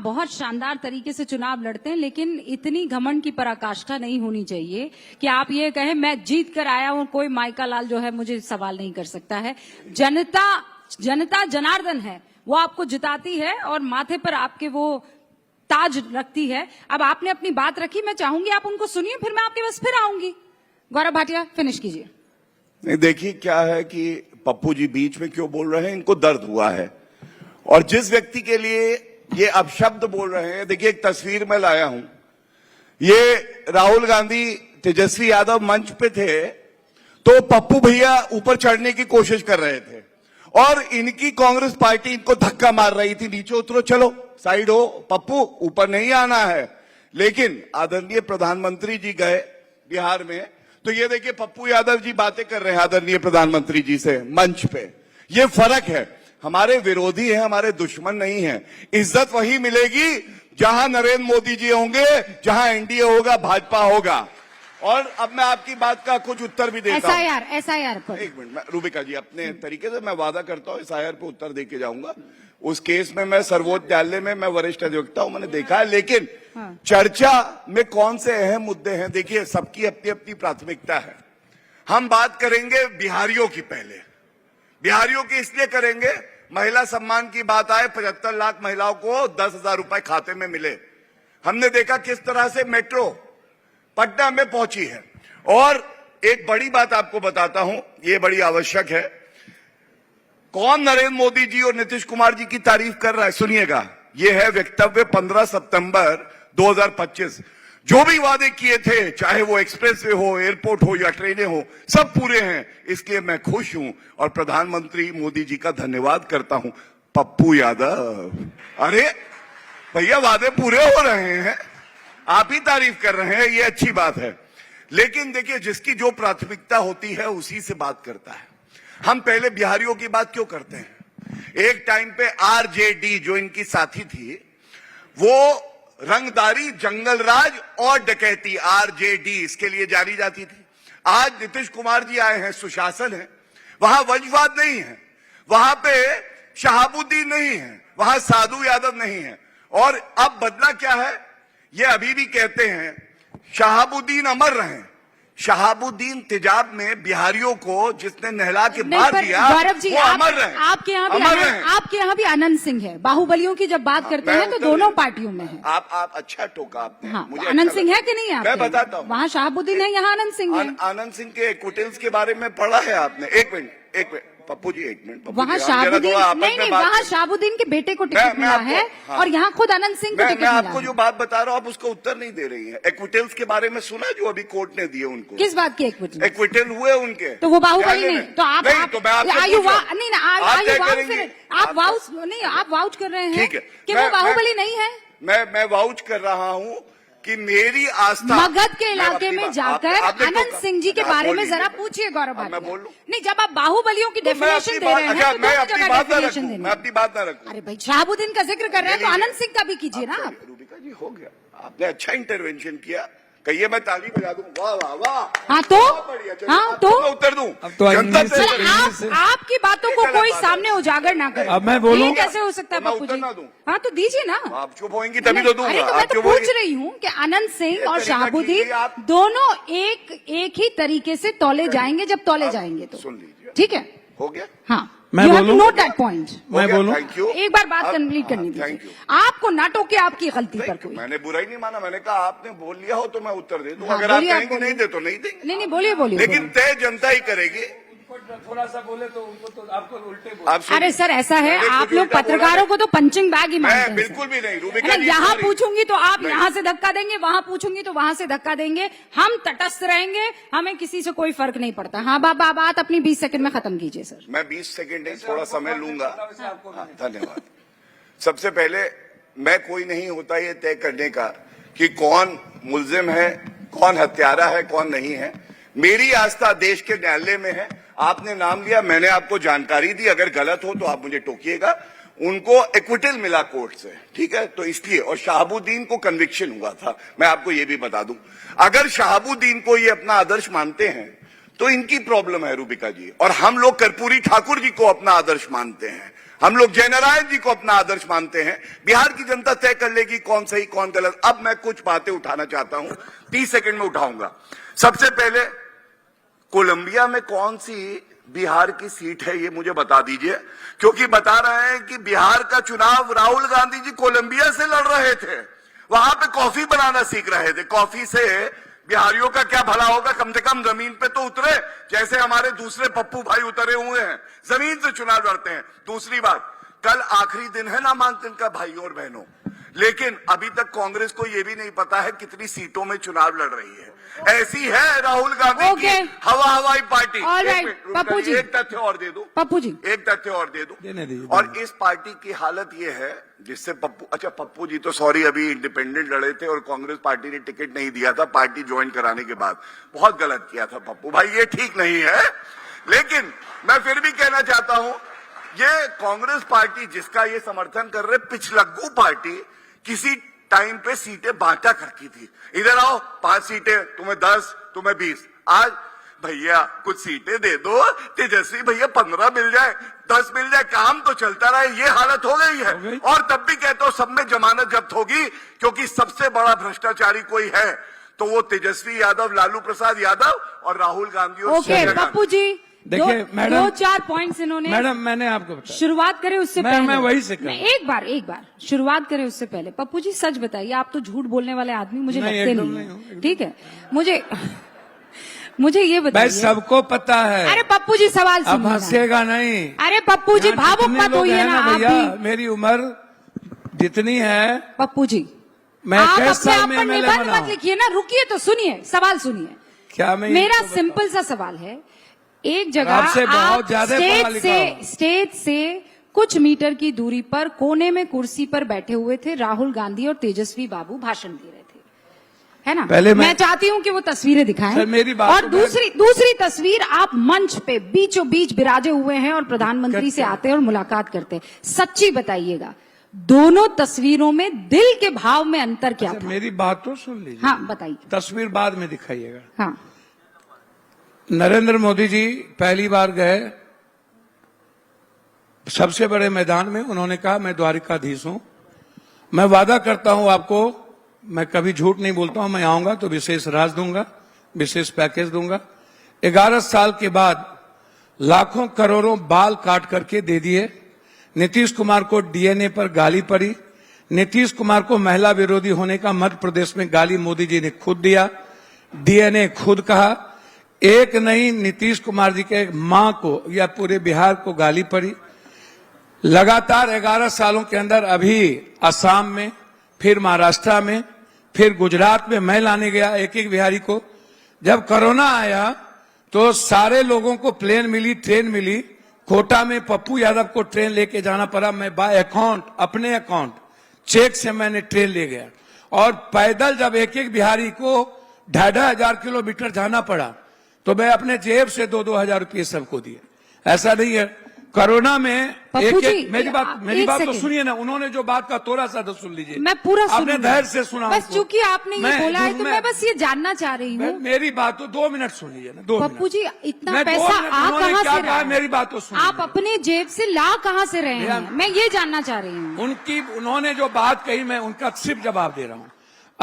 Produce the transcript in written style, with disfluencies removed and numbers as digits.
बहुत शानदार तरीके से चुनाव लड़ते हैं, लेकिन इतनी घमंड की पराकाष्ठा नहीं होनी चाहिए कि आप ये कहें मैं जीत कर आया हूं, कोई माइका लाल जो है मुझे सवाल नहीं कर सकता है। जनता जनार्दन है, वो आपको जिताती है और माथे पर आपके वो ताज रखती है। अब आपने अपनी बात रखी, मैं चाहूंगी आप उनको सुनिए, फिर मैं आपके पास फिर आऊंगी। गौरव भाटिया फिनिश कीजिए। नहीं, देखिए क्या है कि पप्पू जी बीच में क्यों बोल रहे हैं, इनको दर्द हुआ है और जिस व्यक्ति के लिए ये अपशब्द बोल रहे हैं, देखिए एक तस्वीर मैं लाया हूं। ये राहुल गांधी तेजस्वी यादव मंच पे थे तो पप्पू भैया ऊपर चढ़ने की कोशिश कर रहे थे और इनकी कांग्रेस पार्टी इनको धक्का मार रही थी, नीचे उतरो, चलो साइड हो, पप्पू ऊपर नहीं आना है। लेकिन आदरणीय प्रधानमंत्री जी गए बिहार में, तो ये देखिए पप्पू यादव जी बातें कर रहे हैं आदरणीय प्रधानमंत्री जी से मंच पे। ये फर्क है, हमारे विरोधी हैं, हमारे दुश्मन नहीं है। इज्जत वही मिलेगी जहां नरेंद्र मोदी जी होंगे, जहां एनडीए होगा, भाजपा होगा। और अब मैं आपकी बात का कुछ उत्तर भी देता हूं। एसआईआर पर एक मिनट रूबिका जी, अपने तरीके से मैं वादा करता हूं एसआईआर पे उत्तर दे के जाऊंगा। उस केस में मैं सर्वोच्च न्यायालय में मैं वरिष्ठ अधिवक्ता हूं, मैंने देखा है। लेकिन चर्चा में कौन से अहम मुद्दे हैं, देखिए सबकी अपनी अपनी प्राथमिकता है। हम बात करेंगे बिहारियों की पहले। बिहारियों की इसलिए करेंगे, महिला सम्मान की बात आए, 75 लाख महिलाओं को 10,000 रुपए खाते में मिले। हमने देखा किस तरह से मेट्रो पटना में पहुंची है। और एक बड़ी बात आपको बताता हूं, ये बड़ी आवश्यक है। कौन नरेंद्र मोदी जी और नीतीश कुमार जी की तारीफ कर रहा है, सुनिएगा। ये है वक्तव्य 15 सितंबर 2025। जो भी वादे किए थे, चाहे वो एक्सप्रेसवे हो, एयरपोर्ट हो या ट्रेनें हो, सब पूरे हैं। इसलिए मैं खुश हूं और प्रधानमंत्री मोदी जी का धन्यवाद करता हूं। पप्पू यादव, अरे भैया वादे पूरे हो रहे हैं, आप ही तारीफ कर रहे हैं, ये अच्छी बात है। लेकिन देखिए जिसकी जो प्राथमिकता होती है उसी से बात करता है। हम पहले बिहारियों की बात क्यों करते हैं? एक टाइम पे आरजेडी जो इनकी साथी थी, वो रंगदारी, जंगलराज और डकैती आरजेडी इसके लिए जानी जाती थी। आज नीतीश कुमार जी आए हैं, सुशासन है, वहां वंशवाद नहीं है, वहां पे शहाबुद्दीन नहीं है, वहां साधु यादव नहीं है। और अब बदला क्या है, ये अभी भी कहते हैं शहाबुद्दीन अमर रहे। शहाबुद्दीन तेजाब में बिहारियों को जिसने नहला के मार दिया, गौरव जी, वो अमर रहे। आपके यहाँ भी आनंद सिंह है। बाहुबलियों की जब बात करते हैं तो दोनों पार्टियों में है। आप अच्छा टोका आपने। हाँ, मुझे आनंद अच्छा सिंह है कि नहीं? आप मैं बताता हूँ। वहाँ शहाबुद्दीन है, यहाँ आनंद सिंह है। आनंद सिंह के इक्विटेल्स के बारे में पढ़ा है आपने? एक मिनट पप्पू जी, एक मिनट। वहाँ शहाबुद्दीन नहीं, वहाँ शहाबुद्दीन के बेटे को टिकट मिला है और यहाँ खुद आनंद सिंह को टिकट मिला है। मैं आपको जो बात बता रहा हूँ आप उसका उत्तर नहीं दे रही है। एक्विटेल्स के बारे में सुना जो अभी कोर्ट ने दिए उनको? किस बात के एक्विटेल? एक्विटेल हुए उनके, तो वो बाहुबली नहीं। तो आप वाउच कर रहे हैं कि वो बाहुबली नहीं है? मैं वाउच कर रहा हूँ कि मेरी आस्था। मगध के इलाके में जाकर आनंद सिंह जी के बारे में जरा पूछिए गौरव भाटिया। मैं बोलूं? नहीं, जब आप बाहुबलियों की डेफिनेशन दे रहे हैं तो मैं अपनी बात ना रखूं। अरे भाई, शहाबुद्दीन का जिक्र कर रहे हैं तो आनंद सिंह का भी कीजिए ना। रूबिका जी, हो गया, आपने अच्छा इंटरवेंशन किया। कहिए मैं ताली बजा दूं। वाह वाह वाह। हाँ तो मैं उत्तर दूं। आपकी बातों को कोई सामने उजागर ना करे। अब मैं बोलूं? कैसे हो सकता है पप्पू जी? हाँ तो दीजिए ना। आप चुप होंगी तभी तो दूंगा। अरे तो मैं तो पूछ रही हूँ कि आनंद सिंह और शहाबुद्दीन दोनों एक ही तरीके से तौले जाएंगे जब तौले जाएंगे तो। सुन लीजिए, ठीक है, हो गया। हाँ, मैं बोलूं? Note that point. मैं बोलूं? एक बार बात कंप्लीट करनी थी। आपको ना टोके आपकी गलती पर कोई। मैंने बुरा ही नहीं माना, मैंने कहा आपने बोल लिया हो तो मैं उत्तर दे दूं। अगर आप कहेंगे नहीं दे तो नहीं देंगे। नहीं, बोलिए। लेकिन तय जनता ही करेगी। थोड़ा सा बोले तो उनको तो आपको उल्टे अरे सर, ऐसा है, आप लोग पत्रकारों को तो पंचिंग बैग ही मानते हैं। बिल्कुल भी नहीं रूबिका जी। यहाँ पूछूंगी तो आप यहाँ से धक्का देंगे, वहाँ पूछूंगी तो वहाँ से धक्का देंगे। हम तटस्थ रहेंगे, हमें किसी से कोई फर्क नहीं पड़ता। हाँ, बात अपनी 20 सेकंड में खत्म कीजिए सर। मैं 20 सेकंड नहीं, थोड़ा समय लूंगा। धन्यवाद। सबसे पहले मैं कोई नहीं होता ये तय करने का कि कौन मुल्जिम है, कौन हत्यारा है, कौन नहीं है। मेरी आस्था देश के न्यायालय में है। आपने नाम लिया, मैंने आपको जानकारी दी, अगर गलत हो तो आप मुझे टोकिएगा। उनको एक्विटल मिला कोर्ट से, ठीक है, तो इसलिए। और शहाबुद्दीन को कन्विक्शन हुआ था, मैं आपको ये भी बता दूं। अगर शहाबुद्दीन को ये अपना आदर्श मानते हैं तो इनकी प्रॉब्लम है रूबिका जी। और हम लोग कर्पूरी ठाकुर जी को अपना आदर्श मानते हैं। हम लोग जयनारायण जी को अपना आदर्श मानते हैं। बिहार की जनता तय कर लेगी कौन सही कौन गलत। अब मैं कुछ बातें उठाना चाहता हूं, 30 सेकंड में उठाऊंगा। सबसे पहले कोलंबिया में कौन सी बिहार की सीट है ये मुझे बता दीजिए, क्योंकि बता रहे हैं कि बिहार का चुनाव राहुल गांधी जी कोलंबिया से लड़ रहे थे, वहां पे कॉफी बनाना सीख रहे थे। कॉफी से बिहारियों का क्या भला होगा, कम से कम जमीन पे तो उतरे, जैसे हमारे दूसरे पप्पू भाई उतरे हुए हैं, जमीन से चुनाव लड़ते हैं। दूसरी बात, कल आखिरी दिन है नामांकन का भाइयों और बहनों, लेकिन अभी तक कांग्रेस को यह भी नहीं पता है कितनी सीटों में चुनाव लड़ रही है। ऐसी है राहुल गांधी की हवाई पार्टी। पप्पू जी, एक तथ्य और दे दो पप्पू जी, एक तथ्य और दे दो। और इस पार्टी की हालत ये है जिससे पप्पू जी तो सॉरी अभी इंडिपेंडेंट लड़े थे और कांग्रेस पार्टी ने टिकट नहीं दिया था पार्टी ज्वाइन कराने के बाद। बहुत गलत किया था पप्पू भाई, ये ठीक नहीं है। लेकिन मैं फिर भी कहना चाहता हूं, ये कांग्रेस पार्टी जिसका ये समर्थन कर रहे, पिछलग्गू पार्टी किसी टाइम पे सीटें बांटा करती थी। इधर आओ 5 सीटें, तुम्हें 10, तुम्हें 20। आज भैया कुछ सीटें दे दो, तेजस्वी भैया 15 मिल जाए, 10 मिल जाए, काम तो चलता रहे। ये हालत हो गई है। और तब भी कहता हूं सब में जमानत जब्त होगी, क्योंकि सबसे बड़ा भ्रष्टाचारी कोई है तो वो तेजस्वी यादव, लालू प्रसाद यादव और राहुल गांधी और सोनिया गांधी। पप्पू जी देखिए मैडम, 2-4 पॉइंट्स इन्होंने मैडम मैंने आपको बताया, शुरुआत करें उससे पहले मैं वही से कहूं। एक बार शुरुआत करें उससे पहले। पप्पू जी सच बताइए, आप तो झूठ बोलने वाले आदमी मुझे लगते नहीं है, ठीक है? मुझे ये बताइए, सबको पता है। अरे पप्पू जी सवाल अब सुनिए। हंसेगा नहीं। अरे पप्पू जी भावुक मत होइए ना आप भैया, भी। मेरी उम्र जितनी है, पप्पू जी मैं आप कैसे अपने आप में पर MLA निबंध बना मत लिखिए ना, रुकिए तो सुनिए, सवाल सुनिए। क्या मैं मेरा सिंपल सा सवाल है, एक जगह आपसे बहुत आप ज्यादा पढ़ा लिखा हूं। स्टेज से कुछ मीटर की दूरी पर कोने में कुर्सी पर बैठे हुए थे राहुल गांधी और तेजस्वी बाबू भाषण दे रहे थे, है ना? पहले मैं चाहती हूं कि वो तस्वीरें दिखाएं। सर, मेरी बात और तो दूसरी तस्वीर, आप मंच पे बीचों बीच बिराजे हुए हैं और प्रधानमंत्री से आते हैं और मुलाकात करते हैं। सच्ची बताइएगा, दोनों तस्वीरों में दिल के भाव में अंतर क्या था? मेरी बात तो सुन लीजिए। हाँ बताइए। तस्वीर बाद में दिखाइएगा। हाँ, नरेंद्र मोदी जी पहली बार गए सबसे बड़े मैदान में, उन्होंने कहा मैं द्वारिकाधीश हूं, मैं वादा करता हूं आपको, मैं कभी झूठ नहीं बोलता हूं, मैं आऊंगा तो विशेष राज दूंगा, विशेष पैकेज दूंगा। 11 साल के बाद लाखों करोड़ों बाल काट करके दे दिए। नीतीश कुमार को डीएनए पर गाली पड़ी, नीतीश कुमार को महिला विरोधी होने का मध्य प्रदेश में गाली मोदी जी ने खुद दिया, डीएनए खुद कहा। एक नहीं, नीतीश कुमार जी के मां को या पूरे बिहार को गाली पड़ी। लगातार 11 सालों के अंदर अभी असम में, फिर महाराष्ट्र में, फिर गुजरात में मैं लाने गया एक एक बिहारी को। जब कोरोना आया तो सारे लोगों को प्लेन मिली, ट्रेन मिली। कोटा में पप्पू यादव को ट्रेन लेके जाना पड़ा, मैं बाय अकाउंट, अपने अकाउंट चेक से मैंने ट्रेन ले गया। और पैदल जब एक एक बिहारी को 2,500 किलोमीटर जाना पड़ा तो मैं अपने जेब से 2-2 हजार रुपये सबको दिए। ऐसा नहीं है, कोरोना में मेरी बात तो सुनिए ना, उन्होंने जो बात का थोड़ा सा तो सुन लीजिए। मैं पूरा अपने धैर्य से सुना, बस चूंकि आपने ये बोला है तो मैं बस ये जानना चाह रही हूँ। मेरी बात तो 2 मिनट सुन लीजिए ना, 2 मिनट। पप्पू जी इतना मैं पैसा 2 मिनट, आ उन्होंने कहाँ क्या से कहा, रहा? मेरी बात तो सुन आप अपने जेब से ला कहाँ से रहे हैं, मैं ये जानना चाह रही हूँ। उन्होंने जो बात कही मैं उनका सिर्फ जवाब दे रहा हूँ।